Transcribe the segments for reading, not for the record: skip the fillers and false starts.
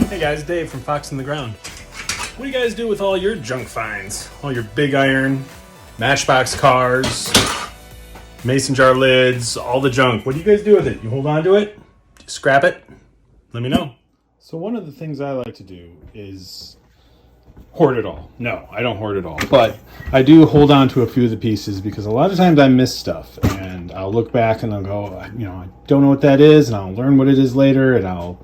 Hey guys, Dave from Fox in the Ground. What do you guys do with all your junk finds? All your big iron, matchbox cars, mason jar lids, all the junk. What do you guys do with it? You hold on to it? Do you scrap it? Let me know. So one of the things I like to do is hoard it all. No, I don't hoard it all. But I do hold on to a few of the pieces because a lot of times I miss stuff. And I'll look back and I'll go, I don't know what that is. And I'll learn what it is later. And I'll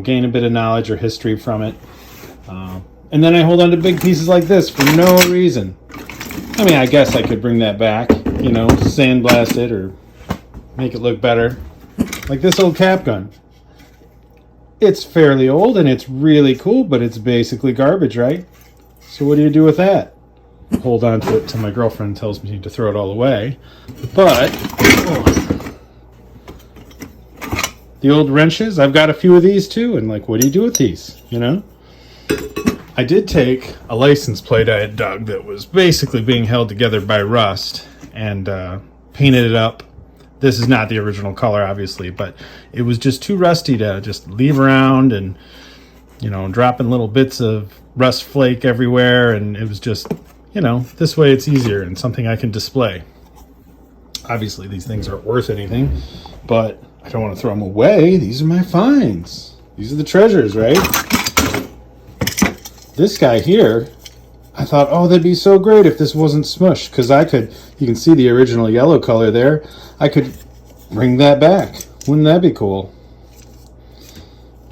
gain a bit of knowledge or history from it. And then I hold on to big pieces like this for no reason. I mean, I guess I could bring that back, sandblast it or make it look better. Like this old cap gun. It's fairly old and it's really cool, but it's basically garbage, right? So what do you do with that? Hold on to it till my girlfriend tells me to throw it all away. But the old wrenches, I've got a few of these too. And what do you do with these, I did take a license plate I had dug that was basically being held together by rust and painted it up. This is not the original color, obviously, but it was just too rusty to just leave around and, dropping little bits of rust flake everywhere. And it was just, this way it's easier and something I can display. Obviously, these things aren't worth anything, but I don't want to throw them away. These are my finds. These are the treasures, right? This guy here, I thought, oh, that'd be so great if this wasn't smushed, because you can see the original yellow color there. I could bring that back. Wouldn't that be cool?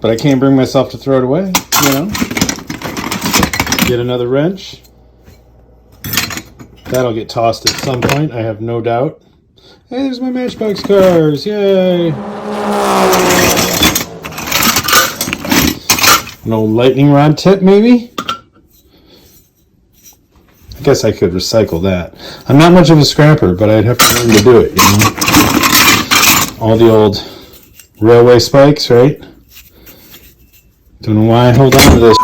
But I can't bring myself to throw it away, Get another wrench. That'll get tossed at some point, I have no doubt. Hey, there's my matchbox cars, yay! An old lightning rod tip, maybe? I guess I could recycle that. I'm not much of a scrapper, but I'd have to learn to do it, All the old railway spikes, right? Don't know why I hold on to this.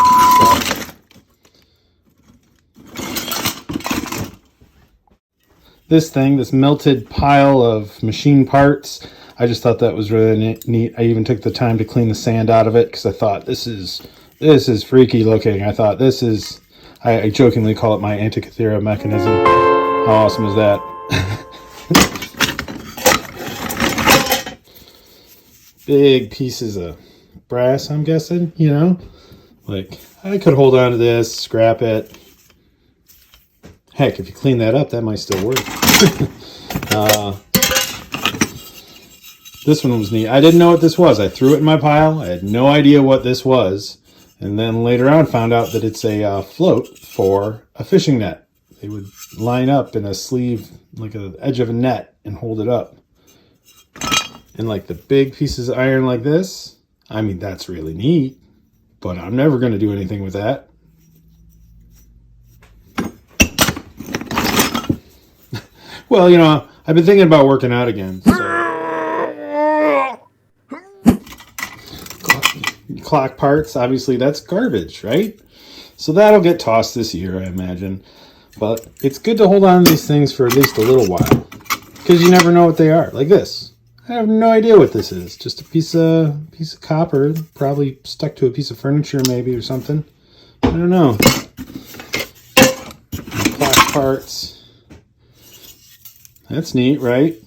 This melted pile of machine parts, I just thought that was really neat. I even took the time to clean the sand out of it because I thought this is freaky looking. I thought this is... I jokingly call it my Antikythera mechanism. How awesome is that? Big pieces of brass, I'm guessing, I could hold on to this, scrap it. Heck, if you clean that up, that might still work. This one was neat. I didn't know what this was. I threw it in my pile. I had no idea what this was. And then later on found out that it's a float for a fishing net. They would line up in a sleeve, like the edge of a net, and hold it up. And the big pieces of iron like this, I mean, that's really neat. But I'm never going to do anything with that. Well, I've been thinking about working out again. So. Clock parts, obviously that's garbage, right? So that'll get tossed this year, I imagine. But it's good to hold on to these things for at least a little while, because you never know what they are. Like this, I have no idea what this is. Just a piece of copper, probably stuck to a piece of furniture, maybe, or something. I don't know. Clock parts. That's neat, right?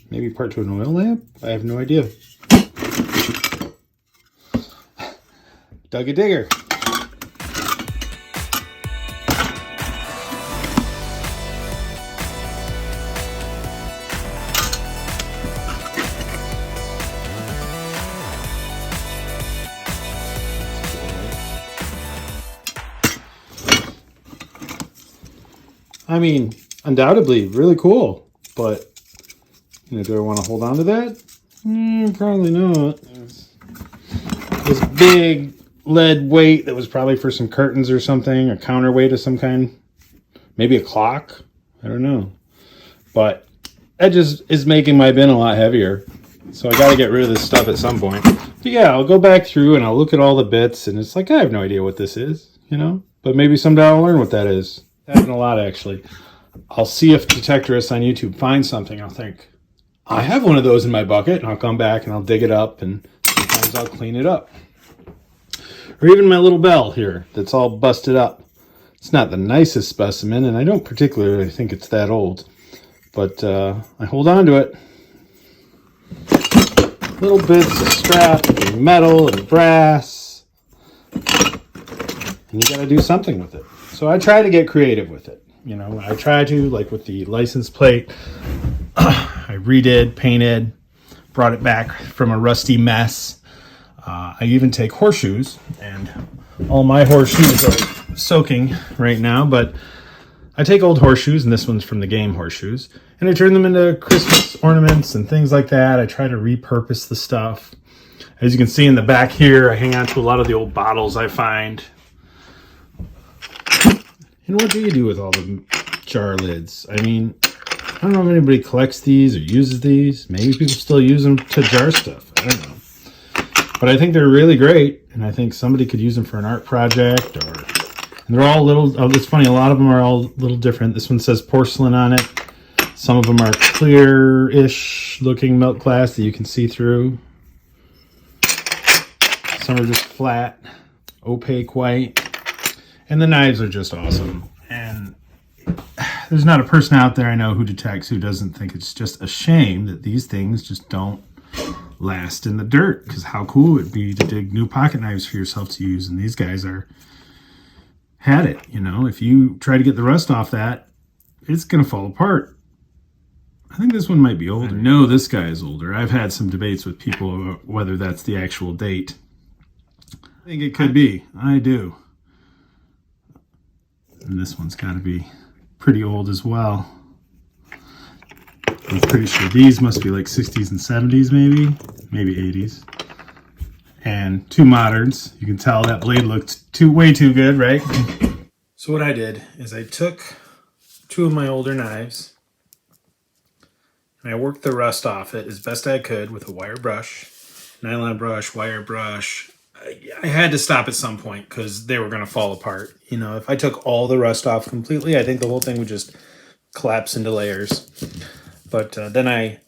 Maybe part to an oil lamp? I have no idea. Dug a digger. I mean, undoubtedly, really cool. But, do I want to hold on to that? Probably not. This big lead weight that was probably for some curtains or something, a counterweight of some kind, maybe a clock, I don't know, but that just is making my bin a lot heavier, so I got to get rid of this stuff at some point. But yeah, I'll go back through and I'll look at all the bits, and it's I have no idea what this is, but maybe someday I'll learn what that is. Happened a lot, actually. I'll see if detectorists on YouTube find something. I'll think, I have one of those in my bucket, and I'll come back and I'll dig it up, and sometimes I'll clean it up. Or even my little bell here that's all busted up. It's not the nicest specimen, and I don't particularly think it's that old. But I hold on to it. Little bits of scrap and metal and brass. And you gotta do something with it. So I try to get creative with it. You know, I try to, like with the license plate, I redid, painted, brought it back from a rusty mess. I even take horseshoes, and all my horseshoes are soaking right now, but I take old horseshoes, and this one's from the game horseshoes, and I turn them into Christmas ornaments and things like that. I try to repurpose the stuff. As you can see in the back here, I hang on to a lot of the old bottles I find. And what do you do with all the jar lids? I mean, I don't know if anybody collects these or uses these. Maybe people still use them to jar stuff. I don't know. But I think they're really great, and I think somebody could use them for an art project. And they're all little, it's funny, a lot of them are all a little different. This one says porcelain on it. Some of them are clear-ish looking milk glass that you can see through. Some are just flat, opaque white. And the knives are just awesome. And there's not a person out there I know who detects who doesn't think it's just a shame that these things just don't last in the dirt. Because how cool it would be to dig new pocket knives for yourself to use. And these guys had it, you know. If you try to get the rust off that, it's going to fall apart. I think this one might be older. No, this guy is older. I've had some debates with people about whether that's the actual date. I think it could be. I do. And this one's got to be pretty old as well. I'm pretty sure these must be like 60s and 70s maybe 80s. And two moderns. You can tell that blade looked way too good, right? So what I did is I took two of my older knives and I worked the rust off it as best I could with a wire brush, nylon brush, wire brush. I had to stop at some point because they were going to fall apart. You know, if I took all the rust off completely, I think the whole thing would just collapse into layers. But then I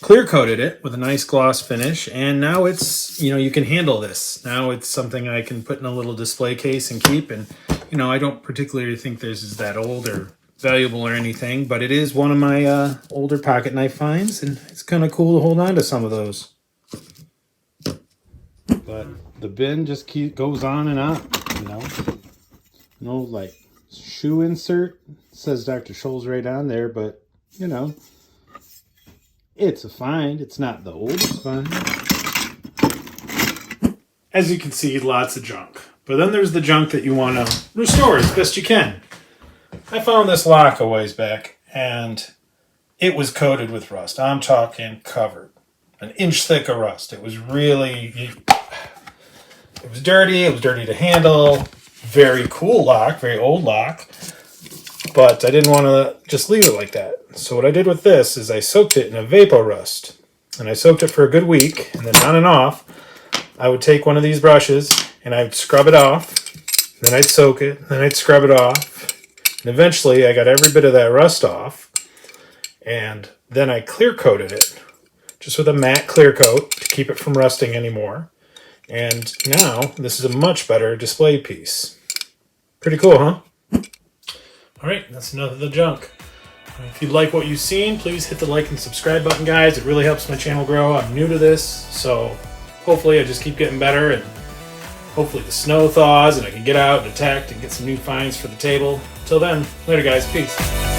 clear coated it with a nice gloss finish, and now it's, you know, you can handle this. Now it's something I can put in a little display case and keep. And, you know, I don't particularly think this is that old or valuable or anything, but it is one of my older pocket knife finds, and it's kind of cool to hold on to some of those. But the bin just goes on and on, you know. No, like, shoe insert. It says Dr. Scholl's right on there, but, you know, it's a find. It's not the oldest find. As you can see, lots of junk. But then there's the junk that you want to restore as best you can. I found this lock a ways back, and it was coated with rust. I'm talking covered. An inch thick of rust. It was really... It was dirty. It was dirty to handle. Very cool lock. Very old lock. But I didn't want to just leave it like that. So what I did with this is I soaked it in a Vapor Rust. And I soaked it for a good week. And then on and off, I would take one of these brushes and I'd scrub it off. Then I'd soak it. Then I'd scrub it off. And eventually I got every bit of that rust off. And then I clear coated it. Just with a matte clear coat to keep it from rusting anymore. And now this is a much better display piece. Pretty cool, huh? Alright, that's enough of the junk. If you like what you've seen, please hit the like and subscribe button, guys. It really helps my channel grow. I'm new to this, so hopefully I just keep getting better, and hopefully the snow thaws and I can get out and detect and get some new finds for the table. Till then, later guys, peace.